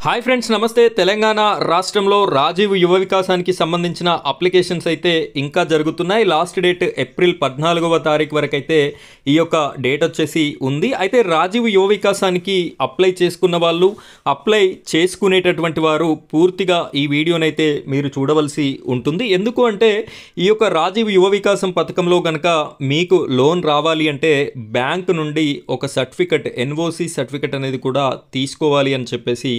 Hi friends, నమస్తే. తెలంగాణ రాష్ట్రంలో రాజీవ్ యువ వికాసానికి సంబంధించిన అప్లికేషన్స్ అయితే ఇంకా జరుగుతున్నాయి. లాస్ట్ డేట్ ఏప్రిల్ 14వ తారీఖు వరకు అయితే ఈ యొక్క డేట్ వచ్చేసి ఉంది. అయితే రాజీవ్ యువ వికాసానికి అప్లై చేసుకున్న వాళ్ళు, అప్లై చేసుకునేటటువంటి వారు పూర్తిగా ఈ వీడియోనైతే మీరు చూడవలసి ఉంటుంది. ఎందుకు అంటే ఈ యొక్క రాజీవ్ యువ వికాసం పథకంలో కనుక మీకు లోన్ రావాలి అంటే బ్యాంక్ నుండి ఒక సర్టిఫికెట్, ఎన్ఓసి సర్టిఫికెట్ అనేది కూడా తీసుకోవాలి అని చెప్పేసి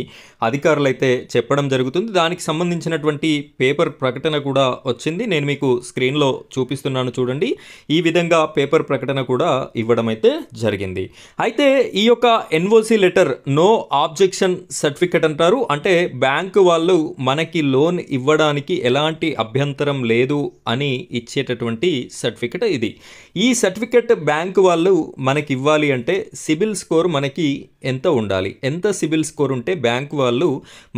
అధికారులు అయితే చెప్పడం జరుగుతుంది. దానికి సంబంధించినటువంటి పేపర్ ప్రకటన కూడా వచ్చింది. నేను మీకు స్క్రీన్లో చూపిస్తున్నాను చూడండి. ఈ విధంగా పేపర్ ప్రకటన కూడా ఇవ్వడం అయితే జరిగింది. అయితే ఈ యొక్క NOC letter, no objection certificate అంటారు. అంటే బ్యాంకు వాళ్ళు మనకి లోన్ ఇవ్వడానికి ఎలాంటి అభ్యంతరం లేదు అని ఇచ్చేటటువంటి సర్టిఫికెట్ ఇది. ఈ సర్టిఫికెట్ బ్యాంకు వాళ్ళు మనకి ఇవ్వాలి అంటే సిబిల్ స్కోర్ మనకి ఎంత ఉండాలి, ఎంత సిబిల్ స్కోర్ ఉంటే బ్యాంకు వాళ్ళు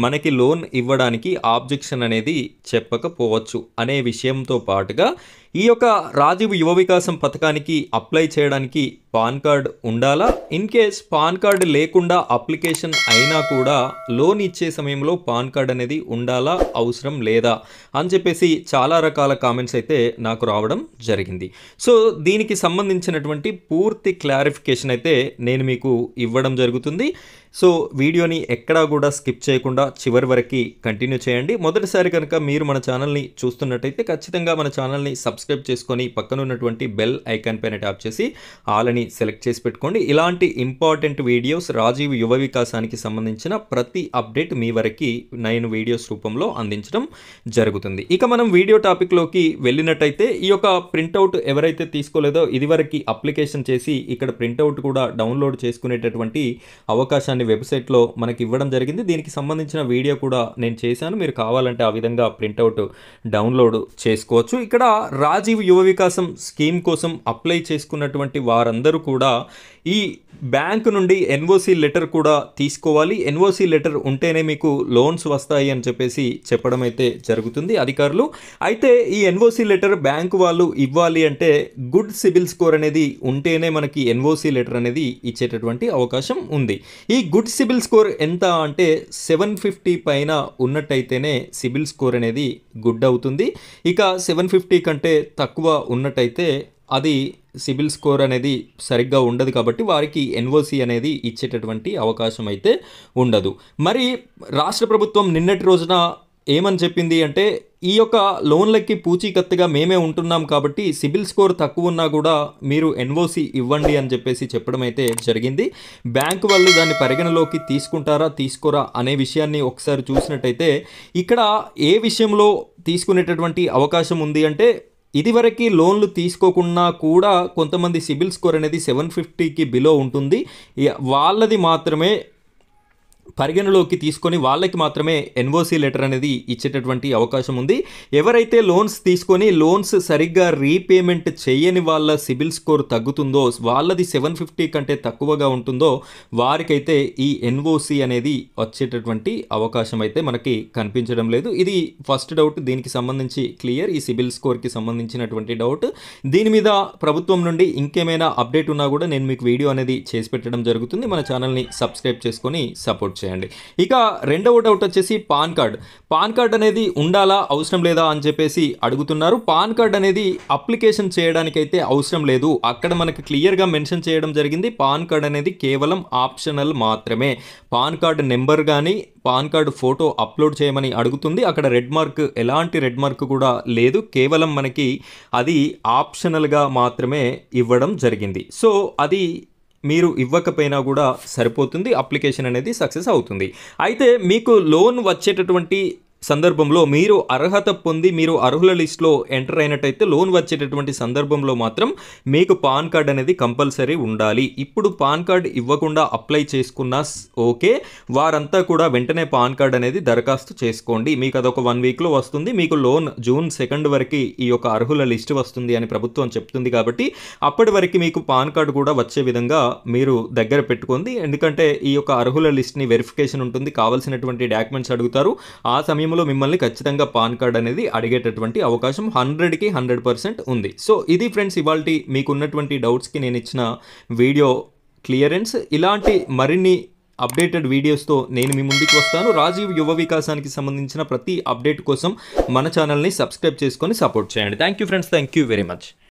మనకి లోన్ ఇవ్వడానికి ఆబ్జెక్షన్ అనేది చెప్పకపోవచ్చు అనే విషయంతో పాటుగా ఈ యొక్క రాజీవ్ యువ వికాసం పథకానికి అప్లై చేయడానికి పాన్ కార్డ్ ఉండాలా, ఇన్ కేస్ పాన్ కార్డు లేకుండా అప్లికేషన్ అయినా కూడా లోన్ ఇచ్చే సమయంలో పాన్ కార్డ్ అనేది ఉండాలా, అవసరం లేదా అని చెప్పేసి చాలా రకాల కామెంట్స్ అయితే నాకు రావడం జరిగింది. సో దీనికి సంబంధించినటువంటి పూర్తి క్లారిఫికేషన్ అయితే నేను మీకు ఇవ్వడం జరుగుతుంది. సో వీడియోని ఎక్కడా కూడా స్కిప్ చేయకుండా చివరి వరకు కంటిన్యూ చేయండి. మొదటిసారి కనుక మీరు మన ఛానల్ని చూస్తున్నట్టయితే ఖచ్చితంగా మన ఛానల్ని సబ్స్క్రైబ్ చేసుకొని పక్కన ఉన్నటువంటి బెల్ ఐకాన్ పైన ట్యాప్ చేసి ఆల్ అని సెలెక్ట్ చేసి పెట్టుకోండి. ఇలాంటి ఇంపార్టెంట్ వీడియోస్ రాజీవ్ యువ వికాసానికి సంబంధించిన ప్రతి అప్డేట్ మీ వరకు నేను వీడియోస్ రూపంలో అందించడం జరుగుతుంది. ఇక మనం వీడియో టాపిక్లోకి వెళ్ళినట్టయితే ఈ యొక్క ప్రింట్అవుట్ ఎవరైతే తీసుకోలేదో ఇదివరకు అప్లికేషన్ చేసి ఇక్కడ ప్రింట్అవుట్ కూడా డౌన్లోడ్ చేసుకునేటటువంటి అవకాశాన్ని వెబ్సైట్లో మనకి ఇవ్వడం జరిగింది. దీనికి సంబంధించిన వీడియో కూడా నేను చేశాను. మీరు కావాలంటే ఆ విధంగా ప్రింట్అవుట్ డౌన్లోడ్ చేసుకోవచ్చు. ఇక్కడ రాజీవ్ యువ వికాసం స్కీమ్ కోసం అప్లై చేసుకున్నటువంటి వారందరూ కూడా ఈ బ్యాంకు నుండి ఎన్ఓసి లెటర్ కూడా తీసుకోవాలి. ఎన్ఓసి లెటర్ ఉంటేనే మీకు లోన్స్ వస్తాయి అని చెప్పేసి చెప్పడం అయితే జరుగుతుంది అధికారులు. అయితే ఈ ఎన్ఓసి లెటర్ బ్యాంకు వాళ్ళు ఇవ్వాలి అంటే గుడ్ సిబిల్ స్కోర్ అనేది ఉంటేనే మనకి ఎన్ఓసి లెటర్ అనేది ఇచ్చేటటువంటి అవకాశం ఉంది. ఈ గుడ్ సిబిల్ స్కోర్ ఎంత అంటే 750 పైన ఉన్నట్టయితేనే సిబిల్ స్కోర్ అనేది గుడ్ అవుతుంది. ఇక 750 కంటే తక్కువ ఉన్నట్టయితే అది సిబిల్ స్కోర్ అనేది సరిగ్గా ఉండదు, కాబట్టి వారికి ఎన్ఓసి అనేది ఇచ్చేటటువంటి అవకాశం అయితే ఉండదు. మరి రాష్ట్ర ప్రభుత్వం నిన్నటి రోజున ఏమని చెప్పింది అంటే ఈ యొక్క లోన్లకి పూచీకత్తుగా మేమే ఉంటున్నాం కాబట్టి సిబిల్ స్కోర్ తక్కువ ఉన్నా కూడా మీరు ఎన్ఓసి ఇవ్వండి అని చెప్పేసి చెప్పడం అయితే జరిగింది. బ్యాంకు వాళ్ళు దాన్ని పరిగణలోకి తీసుకుంటారా తీసుకోరా అనే విషయాన్ని ఒకసారి చూసినట్టయితే ఇక్కడ ఏ విషయంలో తీసుకునేటటువంటి అవకాశం ఉంది అంటే ఇదివరకు లోన్లు తీసుకోకుండా కూడా కొంతమంది సిబిల్ స్కోర్ అనేది 750కి బిలో ఉంటుంది. వాళ్ళది మాత్రమే పరిగణలోకి తీసుకొని వాళ్ళకి మాత్రమే ఎన్ఓసి లెటర్ అనేది ఇచ్చేటటువంటి అవకాశం ఉంది. ఎవరైతే లోన్స్ తీసుకొని లోన్స్ సరిగ్గా రీపేమెంట్ చేయని వాళ్ళ సిబిల్ స్కోర్ తగ్గుతుందో, వాళ్ళది 750 కంటే తక్కువగా ఉంటుందో వారికైతే ఈ ఎన్ఓసి అనేది వచ్చేటటువంటి అవకాశం అయితే మనకి కనిపించడం లేదు. ఇది ఫస్ట్ డౌట్. దీనికి సంబంధించి క్లియర్, ఈ సిబిల్ స్కోర్కి సంబంధించినటువంటి డౌట్. దీని మీద ప్రభుత్వం నుండి ఇంకేమైనా అప్డేట్ ఉన్నా కూడా నేను మీకు వీడియో అనేది చేసి పెట్టడం జరుగుతుంది. మన ఛానల్ని సబ్స్క్రైబ్ చేసుకొని సపోర్ట్ చేయండి. ఇక రెండవ డౌట్ వచ్చేసి పాన్ కార్డ్. పాన్ కార్డ్ అనేది ఉండాలా అవసరం లేదా అని చెప్పేసి అడుగుతున్నారు. పాన్ కార్డ్ అనేది అప్లికేషన్ చేయడానికైతే అవసరం లేదు. అక్కడ మనకి క్లియర్గా మెన్షన్ చేయడం జరిగింది. పాన్ కార్డ్ అనేది కేవలం ఆప్షనల్ మాత్రమే. పాన్ కార్డ్ నెంబర్ కానీ పాన్ కార్డు ఫోటో అప్లోడ్ చేయమని అడుగుతుంది. అక్కడ రెడ్ మార్క్, ఎలాంటి రెడ్ మార్క్ కూడా లేదు. కేవలం మనకి అది ఆప్షనల్గా మాత్రమే ఇవ్వడం జరిగింది. సో అది మీరు ఇవ్వకపోయినా కూడా సరిపోతుంది, అప్లికేషన్ అనేది సక్సెస్ అవుతుంది. అయితే మీకు లోన్ వచ్చేటటువంటి సందర్భంలో మీరు అర్హత పొంది మీరు అర్హుల లిస్టులో ఎంటర్ అయినట్టయితే లోన్ వచ్చేటటువంటి సందర్భంలో మాత్రం మీకు పాన్ కార్డ్ అనేది కంపల్సరీ ఉండాలి. ఇప్పుడు పాన్ కార్డ్ ఇవ్వకుండా అప్లై చేసుకున్నా ఓకే, వారంతా కూడా వెంటనే పాన్ కార్డ్ అనేది దరఖాస్తు చేసుకోండి. మీకు అదొక 1 వీక్లో వస్తుంది. మీకు లోన్ జూన్ 2 వరకు ఈ యొక్క అర్హుల లిస్టు వస్తుంది అని ప్రభుత్వం చెప్తుంది. కాబట్టి అప్పటి వరకు మీకు పాన్ కార్డు కూడా వచ్చే విధంగా మీరు దగ్గర పెట్టుకోండి. ఎందుకంటే ఈ యొక్క అర్హుల లిస్ట్ని వెరిఫికేషన్ ఉంటుంది, కావాల్సినటువంటి డాక్యుమెంట్స్ అడుగుతారు. ఆ సమయంలో మిమ్మల్ని ఖచ్చితంగా పాన్ కార్డ్ అనేది అడిగేటటువంటి అవకాశం 100కి 100% ఉంది. సో ఇది ఫ్రెండ్స్ ఇవాల్టి మీకు ఉన్నటువంటి డౌట్స్కి నేను ఇచ్చిన వీడియో క్లియరెన్స్. ఇలాంటి మరిన్ని అప్డేటెడ్ వీడియోస్తో నేను మీ ముందుకు వస్తాను. రాజీవ్ యువ వికాసానికి సంబంధించిన ప్రతి అప్డేట్ కోసం మన ఛానల్ని సబ్స్క్రైబ్ చేసుకొని సపోర్ట్ చేయండి. Thank you friends, thank you very much.